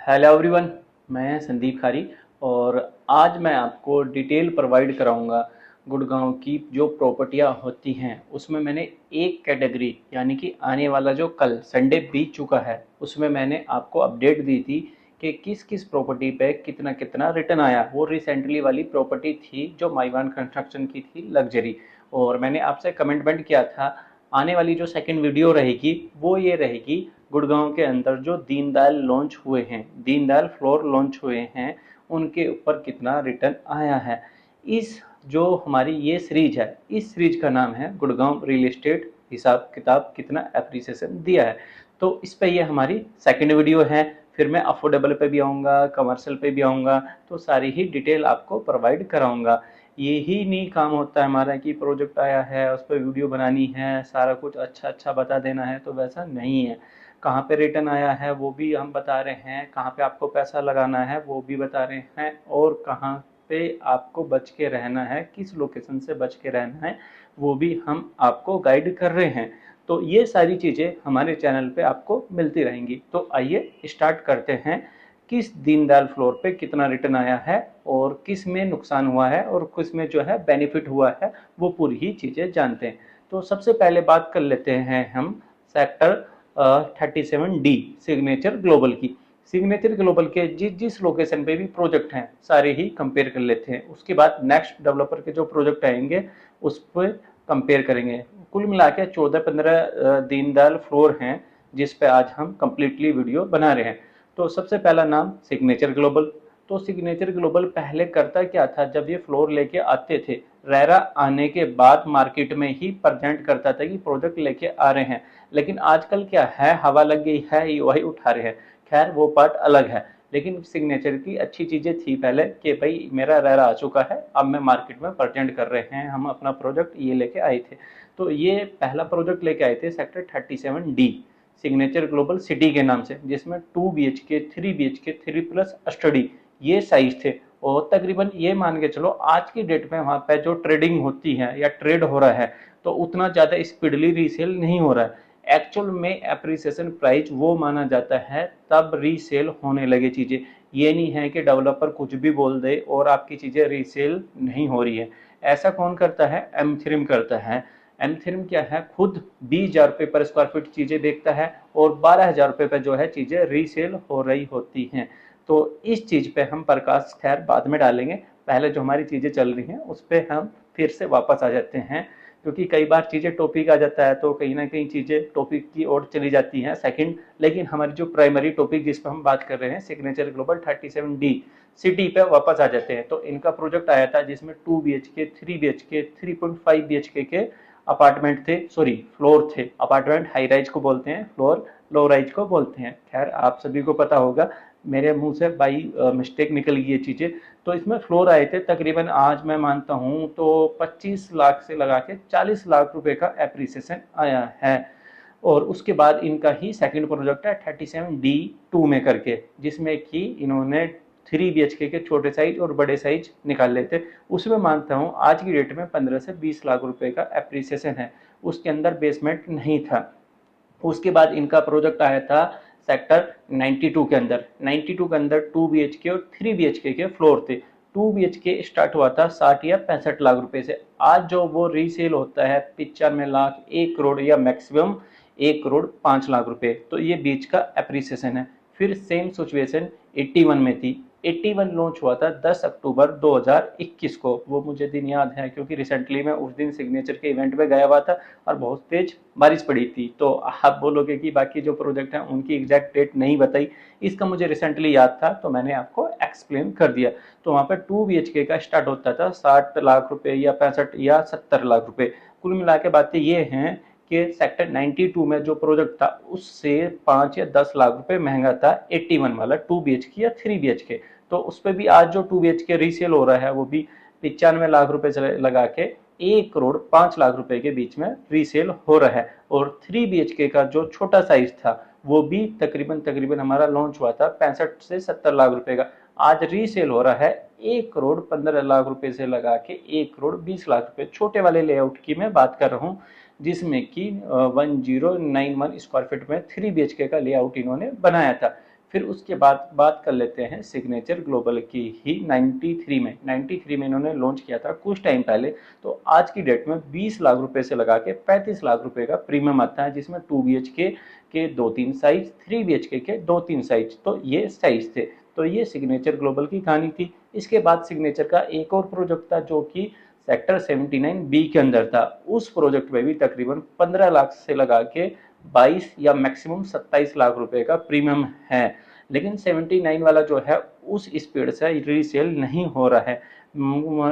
Hello everyone. मैं संदीप खारी और आज मैं आपको डिटेल प्रोवाइड कराऊंगा गुड़गांव की जो प्रॉपर्टियां होती हैं उसमें मैंने एक कैटेगरी यानी कि आने वाला जो कल संडे बीत चुका है उसमें मैंने आपको अपडेट दी थी कि किस किस प्रॉपर्टी पे कितना कितना रिटर्न आया। वो रिसेंटली वाली प्रॉपर्टी थी जो माइवान कंस्ट्रक्शन की थी लग्जरी। और मैंने आपसे कमिटमेंट किया था आने वाली जो सेकंड वीडियो रहेगी वो ये रहेगी गुड़गांव के अंदर जो दीनदयाल लॉन्च हुए हैं, दीनदयाल फ्लोर लॉन्च हुए हैं, उनके ऊपर कितना रिटर्न आया है। इस जो हमारी ये सीरीज है, इस सीरीज का नाम है गुड़गांव रियल एस्टेट हिसाब किताब कितना एप्रिसिएशन दिया है। तो इस पे ये हमारी सेकंड वीडियो है। फिर मैं अफोर्डेबल पे भी आऊँगा, कमर्शियल पे भी आऊँगा, तो सारी ही डिटेल आपको प्रोवाइड कराऊँगा। यही नहीं काम होता है हमारा कि प्रोजेक्ट आया है उस पर वीडियो बनानी है, सारा कुछ अच्छा अच्छा बता देना है, तो वैसा नहीं है। कहाँ पे रिटर्न आया है वो भी हम बता रहे हैं, कहाँ पे आपको पैसा लगाना है वो भी बता रहे हैं, और कहाँ पे आपको बच के रहना है, किस लोकेशन से बच के रहना है वो भी हम आपको गाइड कर रहे हैं। तो ये सारी चीज़ें हमारे चैनल पे आपको मिलती रहेंगी। तो आइए स्टार्ट करते हैं। किस दीनदयाल फ्लोर पे कितना रिटर्न आया है और किस में नुकसान हुआ है और किस में जो है बेनिफिट हुआ है, वो पूरी ही चीज़ें जानते हैं। तो सबसे पहले बात कर लेते हैं हम सेक्टर 37D सिग्नेचर ग्लोबल की। सिग्नेचर ग्लोबल के जिस जिस लोकेशन पे भी प्रोजेक्ट हैं सारे ही कंपेयर कर लेते हैं। उसके बाद नेक्स्ट डेवलपर के जो प्रोजेक्ट आएंगे उस पर कंपेयर करेंगे। कुल मिला के 14-15 दीनदयाल फ्लोर हैं जिस पे आज हम कंप्लीटली वीडियो बना रहे हैं। तो सबसे पहला नाम सिग्नेचर ग्लोबल। तो सिग्नेचर ग्लोबल पहले करता क्या था, जब ये फ्लोर लेके आते थे रेरा आने के बाद मार्केट में ही प्रेजेंट करता था कि प्रोजेक्ट लेके आ रहे हैं। लेकिन आजकल क्या है, हवा लग गई है, वही उठा रहे हैं। खैर वो पार्ट अलग है। लेकिन सिग्नेचर की अच्छी चीजें थी पहले कि भाई मेरा रेरा आ चुका है, अब मैं मार्केट में प्रेजेंट कर रहे हैं, हम अपना प्रोजेक्ट ये लेके आए थे। तो ये पहला प्रोजेक्ट लेके आए थे sector 37D signature global city के नाम से, जिसमें 2 BHK 3 BHK 3+ स्टडी ये साइज थे। और तकरीबन ये मान के चलो आज की डेट में वहाँ पे जो ट्रेडिंग होती है या ट्रेड हो रहा है तो उतना ज़्यादा स्पीडली रीसेल नहीं हो रहा है। एक्चुअल में एप्रिसिएशन प्राइस वो माना जाता है तब रीसेल होने लगे चीज़ें। ये नहीं है कि डेवलपर कुछ भी बोल दे और आपकी चीज़ें रीसेल नहीं हो रही है। ऐसा कौन करता है? एमथ्रिम करता है। एमथ्रिम क्या है, खुद 20,000 रुपये पर स्क्वायर फीट चीज़ें देखता है और 12,000 रुपये पर जो है चीज़ें रीसेल हो रही होती हैं। तो इस चीज़ पे हम प्रकाश खैर बाद में डालेंगे, पहले जो हमारी चीज़ें चल रही हैं उस पर हम फिर से वापस आ जाते हैं। क्योंकि कई बार चीज़ें टॉपिक आ जाता है तो कहीं ना कहीं चीज़ें टॉपिक की ओर चली जाती हैं सेकंड। लेकिन हमारी जो प्राइमरी टॉपिक जिस पर हम बात कर रहे हैं सिग्नेचर ग्लोबल 37D सिटी पे वापस आ जाते हैं। तो इनका प्रोजेक्ट आया था जिसमें 2 BHK 3 BHK 3.5 BHK के अपार्टमेंट थे, सॉरी फ्लोर थे। अपार्टमेंट हाई राइज को बोलते हैं, फ्लोर लो राइज को बोलते हैं। खैर आप सभी को पता होगा, मेरे मुंह से बाई मिस्टेक निकल गई ये चीज़ें। तो इसमें फ्लोर आए थे तकरीबन, आज मैं मानता हूँ तो 25 लाख से लगा के 40 लाख रुपए का एप्रिसिएशन आया है। और उसके बाद इनका ही सेकंड प्रोजेक्ट है 37D2 में करके, जिसमें कि इन्होंने 3 BHK के छोटे साइज और बड़े साइज निकाल लेते। उसमें मानता हूँ आज की डेट में 15 से 20 लाख रुपए का एप्रिसिएशन है। उसके अंदर बेसमेंट नहीं था। उसके बाद इनका प्रोजेक्ट आया था सेक्टर 92 के अंदर। 92 के अंदर 2 BHK और 3 BHK के फ्लोर थे। 2 BHK स्टार्ट हुआ था 60 या 65 लाख रुपए से। आज जो वो रीसेल होता है 95 लाख, 1 करोड़ या मैक्सिमम 1 करोड़ 5 लाख रुपए। तो ये बीच का एप्रिसिएशन है। फिर सेम सिचुएशन 81 में थी। 81 लॉन्च हुआ था 10 अक्टूबर 2021 को। वो मुझे दिन याद है क्योंकि रिसेंटली मैं उस दिन सिग्नेचर के इवेंट में गया हुआ था और बहुत तेज बारिश पड़ी थी। तो आप बोलोगे कि बाकी जो प्रोजेक्ट हैं उनकी एग्जैक्ट डेट नहीं बताई, इसका मुझे रिसेंटली याद था तो मैंने आपको एक्सप्लेन कर दिया। तो वहाँ पर 2 BHK का स्टार्ट होता था 60 लाख रुपए या 65 या 70 लाख रुपए। कुल मिला के बातें ये हैं कि सेक्टर 92 में जो प्रोजेक्ट था उससे 5 या 10 लाख रुपए महंगा था 81 वाला 2 BHK या 3 BHK। तो उस पर भी आज जो 2 BHK रीसेल हो रहा है वो भी 95 लाख रुपए लगा के 1 करोड़ 5 लाख रुपए के बीच में रीसेल हो रहा है। और 3 BHK का जो छोटा साइज था वो भी तकरीबन हमारा लॉन्च हुआ था 65 से 70 लाख रुपए का, आज रीसेल हो रहा है 1 करोड़ 15 लाख रुपए से लगा के 1 करोड़ 20 लाख रुपए। छोटे वाले लेआउट की मैं बात कर रहा हूँ जिसमें कि 1091 स्क्वायर फीट में 3 BHK का लेआउट इन्होंने बनाया था। फिर उसके बाद बात कर लेते हैं सिग्नेचर ग्लोबल की ही। 93 में इन्होंने लॉन्च किया था कुछ टाइम पहले। तो आज की डेट में 20 लाख रुपए से लगा के 35 लाख रुपए का प्रीमियम आता है, जिसमें 2 BHK के 2-3 साइज, 3 BHK के 2-3 साइज, तो ये साइज थे। तो ये सिग्नेचर ग्लोबल की कहानी थी। इसके बाद सिग्नेचर का एक और प्रोजेक्ट था जो कि सेक्टर 79B के अंदर था। उस प्रोजेक्ट में भी तकरीबन 15 लाख से लगा के 22 या मैक्सिमम 27 लाख रुपए का प्रीमियम है। लेकिन 79 वाला जो है उस स्पीड से रीसेल नहीं हो रहा है।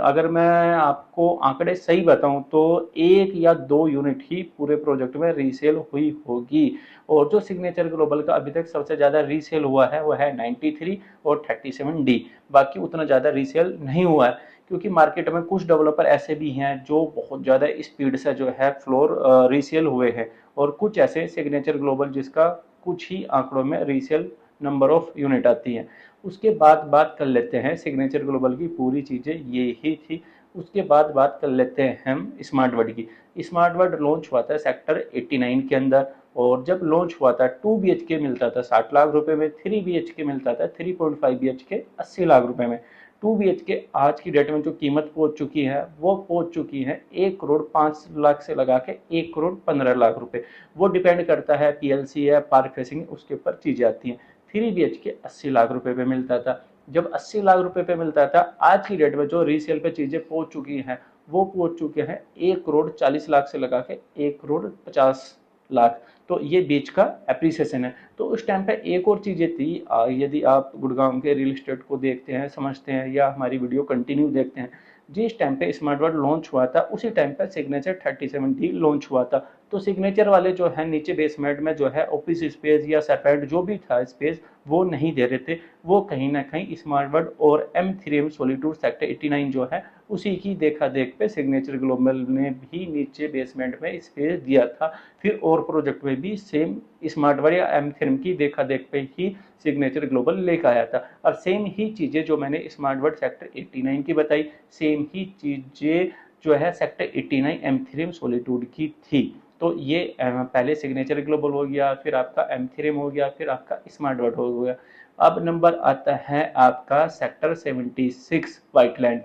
अगर मैं आपको आंकड़े सही बताऊं तो 1 या 2 यूनिट ही पूरे प्रोजेक्ट में रीसेल हुई होगी। और जो सिग्नेचर ग्लोबल का अभी तक सबसे ज़्यादा रीसेल हुआ है वो है 93 और 37D। बाकी उतना ज़्यादा रीसेल नहीं हुआ है, क्योंकि मार्केट में कुछ डेवलपर ऐसे भी हैं जो बहुत ज़्यादा स्पीड से जो है फ्लोर रीसेल हुए हैं, और कुछ ऐसे सिग्नेचर ग्लोबल जिसका कुछ ही आंकड़ों में रीसेल नंबर ऑफ यूनिट आती है। उसके बाद बात कर लेते हैं सिग्नेचर ग्लोबल की पूरी चीज़ें ये ही थी। उसके बाद बात कर लेते हैं हम स्मार्ट वर्ड की। स्मार्ट वर्ड लॉन्च हुआ था सेक्टर 89 के अंदर, और जब लॉन्च हुआ था 2 BHK मिलता था 60 लाख रुपए में, 3 BHK मिलता था 3.5 BHK 80 लाख रुपए में। 2 BHK आज की डेट में जो कीमत पहुंच चुकी है वो पहुंच चुकी है 1 करोड़ 5 लाख से लगा के 1 करोड़ 15 लाख रुपए। वो डिपेंड करता है PLC है, पार्क फेसिंग, उसके ऊपर चीजें आती हैं। 3 BHK 80 लाख रुपए पे मिलता था। जब 80 लाख रुपए पे मिलता था, आज की डेट में जो रीसेल पे चीजें पहुंच चुकी हैं वो पहुंच चुके हैं 1 करोड़ 40 लाख से लगा के 1 करोड़ 50 लाख। तो ये बीच का एप्रिसिएशन है। तो उस टाइम पे एक और चीजें थी, यदि आप गुड़गांव के रियल एस्टेट को देखते हैं, समझते हैं, या हमारी वीडियो कंटिन्यू देखते हैं, जिस टाइम पे स्मार्ट वर्ड लॉन्च हुआ था उसी टाइम पे सिग्नेचर 37D लॉन्च हुआ था। तो सिग्नेचर वाले जो है नीचे बेसमेंट में जो है ऑफिस स्पेस या सेपरेट जो भी था स्पेस वो नहीं दे रहे थे। वो कहीं ना कहीं स्मार्ट वर्ड और M3M सॉलिट्यूड सेक्टर 89 जो है उसी की देखा देख पे सिग्नेचर ग्लोबल ने भी नीचे बेसमेंट में स्पेस दिया था। फिर और प्रोजेक्ट में भी सेम स्मार्ट वर्ड या M3M की देखा देख पे ही सिग्नेचर ग्लोबल लेकर आया था। और सेम ही चीज़ें जो मैंने स्मार्ट वर्ड सेक्टर 89 की बताई, सेम ही चीज़ें जो है सेक्टर 89 M3M सॉलिट्यूड की थी। तो ये पहले सिग्नेचर ग्लोबल हो गया, फिर आपका M3M हो गया, फिर आपका स्मार्ट वर्ड हो गया। अब नंबर आता है आपका सेक्टर 76 व्हाइटलैंड।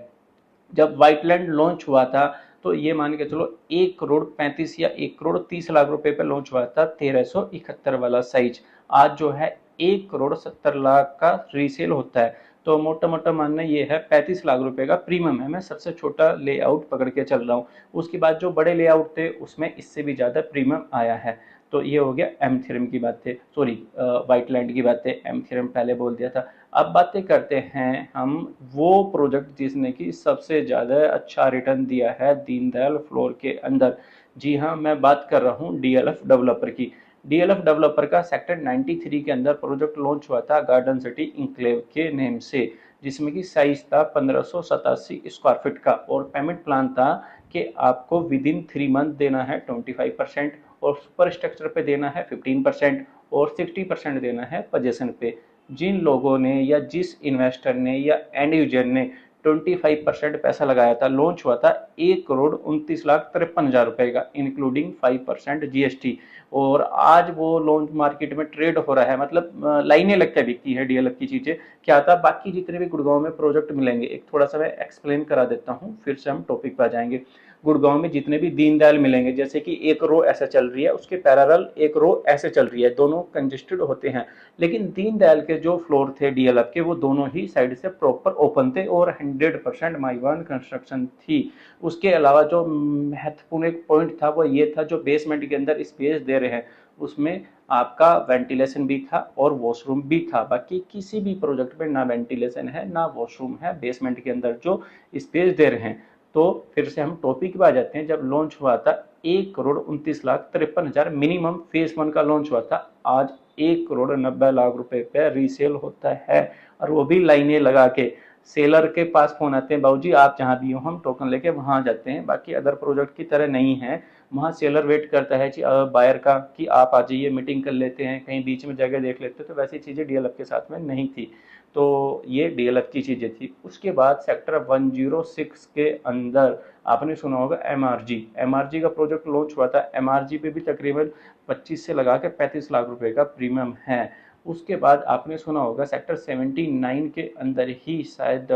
जब व्हाइटलैंड लॉन्च हुआ था तो ये मान के चलो 1 करोड़ 35 या 1 करोड़ 30 लाख रुपए पे लॉन्च हुआ था 1371 वाला साइज। आज जो है 1 करोड़ 70 लाख का रीसेल होता है। तो मोटा मोटा मानना ये है 35 लाख रुपए का प्रीमियम है। मैं सबसे छोटा लेआउट पकड़ के चल रहा हूँ। उसके बाद जो बड़े लेआउट थे उसमें इससे भी ज़्यादा प्रीमियम आया है। तो ये हो गया M3M की बातें, सॉरी व्हाइटलैंड की बातें, M3M पहले बोल दिया था। अब बातें करते हैं हम वो प्रोजेक्ट जिसने कि सबसे ज़्यादा अच्छा रिटर्न दिया है दीनदयाल फ्लोर के अंदर। जी हाँ, मैं बात कर रहा हूँ DLF डेवलपर की। DLF डेवलपर का सेक्टर 93 के अंदर प्रोजेक्ट लॉन्च हुआ था गार्डन सिटी इंक्लेव के नेम से, जिसमें कि साइज था 1587 स्क्वायर फीट का, और पेमेंट प्लान था कि आपको विद इन 3 मंथ देना है 25%, और सुपर स्ट्रक्चर पे देना है 15%, और 60% देना है पोजेशन पे। जिन लोगों ने या जिस इन्वेस्टर ने या एंड यूजर ने 25% पैसा लगाया था, लॉन्च हुआ था 1 करोड़ 29 लाख 53 हजार रुपए का, इंक्लूडिंग 5% GST। और आज वो लॉन्च मार्केट में ट्रेड हो रहा है, मतलब लाइनें लग के बिकती है DLF की चीजें। क्या था, बाकी जितने भी गुड़गांव में प्रोजेक्ट मिलेंगे, एक थोड़ा सा मैं एक्सप्लेन करा देता हूँ, फिर से हम टॉपिक पर आ जाएंगे। गुड़गांव में जितने भी दीनदयाल मिलेंगे, जैसे कि एक रो ऐसे चल रही है, उसके पैरेलल एक रो ऐसे चल रही है, दोनों कंजेस्टेड होते हैं। लेकिन दीनदयाल के जो फ्लोर थे DLF के, वो दोनों ही साइड से प्रॉपर ओपन थे और 100% माइवान कंस्ट्रक्शन थी। उसके अलावा जो महत्वपूर्ण एक पॉइंट था वो ये था, जो बेसमेंट के अंदर स्पेस दे रहे हैं उसमें आपका वेंटिलेशन भी था और वॉशरूम भी था। बाकी किसी भी प्रोजेक्ट में ना वेंटिलेशन है ना वॉशरूम है बेसमेंट के अंदर जो स्पेस दे रहे हैं। तो फिर से हम टॉपिक पे आ जाते हैं। जब लॉन्च हुआ था 1 करोड़ 29 लाख 53 हजार मिनिमम फेज 1 का लॉन्च हुआ था। आज 1 करोड़ 90 लाख रुपए पे रीसेल होता है, और वो भी लाइनें लगा के। सेलर के पास फोन आते हैं, बाबूजी आप जहाँ भी हो हम टोकन लेके वहाँ जाते हैं। बाकी अदर प्रोजेक्ट की तरह नहीं है, वहाँ सेलर वेट करता है कि बायर का कि आप आ जाइए, मीटिंग कर लेते हैं, कहीं बीच में जगह देख लेते हैं। तो वैसी चीज़ें DLF के साथ में नहीं थी। तो ये DLF की चीज़ें थी। उसके बाद सेक्टर 106 के अंदर आपने सुना होगा MRG का प्रोजेक्ट लॉन्च हुआ था। MRG पे भी तकरीबन 25 से लगा के 35 लाख रुपए का प्रीमियम है। उसके बाद आपने सुना होगा सेक्टर 79 के अंदर ही शायद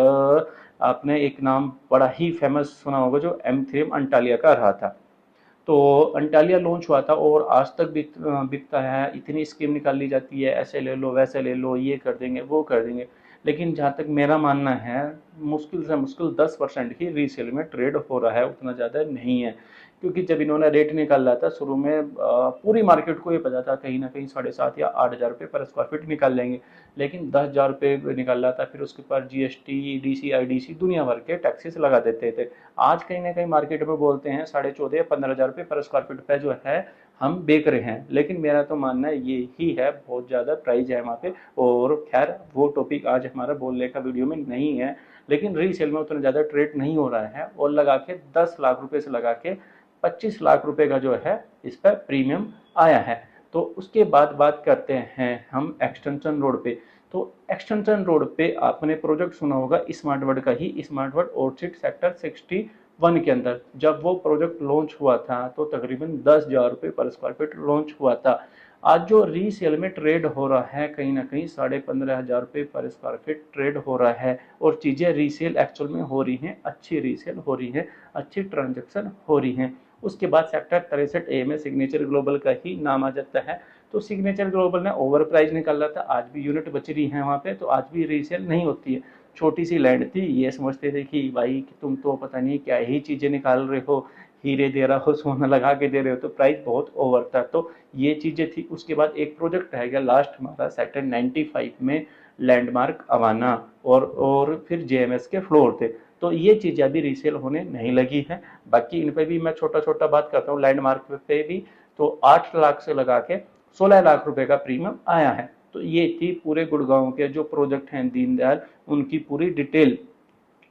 आपने एक नाम बड़ा ही फेमस सुना होगा जो M3M अंटालिया का रहा था। तो अंटालिया लॉन्च हुआ था और आज तक बिकता है, इतनी स्कीम निकाल ली जाती है, ऐसे ले लो वैसे ले लो, ये कर देंगे वो कर देंगे। लेकिन जहाँ तक मेरा मानना है, मुश्किल से मुश्किल 10% ही रीसेल में ट्रेड हो रहा है, उतना ज़्यादा नहीं है। क्योंकि जब इन्होंने रेट निकाला था शुरू में, पूरी मार्केट को ये पता था कहीं ना कहीं 7,500 या 8,000 रुपये पर स्क्वायर फीट निकाल लेंगे। लेकिन 10,000 रुपये निकाला था, फिर उसके ऊपर GST DC IDC दुनिया भर के टैक्सेस लगा देते थे। आज कहीं ना कहीं मार्केट में बोलते हैं 14,500 या 15,000 रुपये पर स्क्वायर फीट पे जो है हम बेच रहे हैं। लेकिन मेरा तो मानना ये ही है, बहुत ज़्यादा प्राइस है वहाँ पे। और खैर वो टॉपिक आज हमारा बोलने का वीडियो में नहीं है। लेकिन रीसेल में उतना ज़्यादा ट्रेड नहीं हो रहा है, और लगा के 10 लाख रुपए से लगा के 25 लाख रुपए का जो है इस पर प्रीमियम आया है। तो उसके बाद बात करते हैं हम एक्सटेंशन रोड पे। तो एक्सटेंशन रोड पे आपने प्रोजेक्ट सुना होगा स्मार्ट वर्ड का ही, स्मार्ट वर्ड ऑर्चिड सेक्टर 61 के अंदर। जब वो प्रोजेक्ट लॉन्च हुआ था तो तकरीबन 10,000 रुपये पर स्क्वायर फीट लॉन्च हुआ था। आज जो रीसेल में ट्रेड हो रहा है कहीं ना कहीं 15,500 रुपये पर स्क्वायर फीट ट्रेड हो रहा है। और चीज़ें रीसेल एक्चुअल में हो रही हैं, अच्छी रीसेल हो रही है, अच्छी ट्रांजेक्शन हो रही हैं। उसके बाद सेक्टर 63A में सिग्नेचर ग्लोबल का ही नाम आ जाता है। तो सिग्नेचर ग्लोबल ने ओवर प्राइस निकाला था, आज भी यूनिट बच रही है वहाँ पे, तो आज भी रीसेल नहीं होती है। छोटी सी लैंड थी, ये समझते थे कि भाई तुम तो पता नहीं क्या ही चीज़ें निकाल रहे हो, हीरे दे रहा हो, सोना लगा के दे रहे हो, तो प्राइस बहुत ओवर था। तो ये चीज़ें थी। उसके बाद एक प्रोजेक्ट रह गया लास्ट हमारा सेक्टर 95 में, लैंडमार्क अवाना, और फिर JMS के फ्लोर थे। तो ये चीज़ें अभी रीसेल होने नहीं लगी है। बाकी इन पे भी मैं छोटा छोटा बात करता हूँ। लैंडमार्क पे भी तो 8 लाख से लगा के 16 लाख रुपए का प्रीमियम आया है। तो ये थी पूरे गुड़गांव के जो प्रोजेक्ट हैं दीनदयाल, उनकी पूरी डिटेल।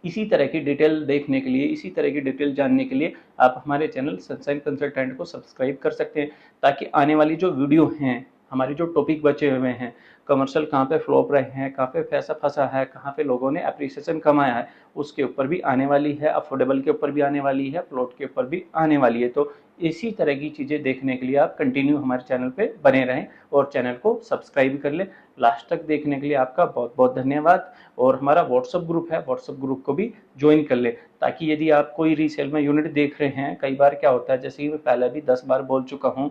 इसी तरह की डिटेल देखने के लिए, इसी तरह की डिटेल जानने के लिए आप हमारे चैनल सनशाइन कंसल्टेंट को सब्सक्राइब कर सकते हैं, ताकि आने वाली जो वीडियो हैं, हमारी जो टॉपिक बचे हुए हैं, कमर्शियल कहाँ पे फ्लॉप रहे हैं, कहाँ पे पैसा फंसा है, कहाँ पे लोगों ने अप्रिसिएशन कमाया है, उसके ऊपर भी आने वाली है, अफोर्डेबल के ऊपर भी आने वाली है, प्लॉट के ऊपर भी आने वाली है। तो इसी तरह की चीज़ें देखने के लिए आप कंटिन्यू हमारे चैनल पे बने रहें और चैनल को सब्सक्राइब कर लें। लास्ट तक देखने के लिए आपका बहुत बहुत धन्यवाद। और हमारा व्हाट्सअप ग्रुप है, व्हाट्सअप ग्रुप को भी ज्वाइन कर ले, ताकि यदि आप कोई रीसेल में यूनिट देख रहे हैं, कई बार क्या होता है, जैसे कि मैं पहले भी 10 बार बोल चुका हूँ,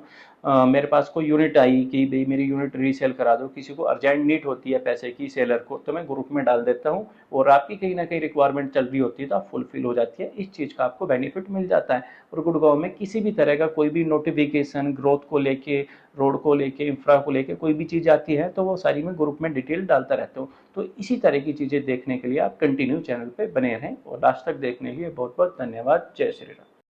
मेरे पास कोई यूनिट आई कि भाई मेरी यूनिट रीसेल करा दो, किसी को अर्जेंट नीड होती है पैसे की सेलर को, तो मैं ग्रुप में डाल देता हूँ, और आपकी कहीं ना कहीं रिक्वायरमेंट चल रही होती है तो आप फुलफिल हो जाती है, इस चीज़ का आपको बेनिफिट मिल जाता है। और गुड़गांव में किसी भी तरह का कोई भी नोटिफिकेशन, ग्रोथ को लेके, रोड को लेके, इंफ्रा को लेके कोई भी चीज़ आती है तो वो सारी मैं ग्रुप में डिटेल डालता रहता हूँ। तो इसी तरह की चीज़ें देखने के लिए आप कंटिन्यू चैनल पे बने रहें, और लास्ट तक देखने के लिए बहुत बहुत धन्यवाद। जय श्री राम।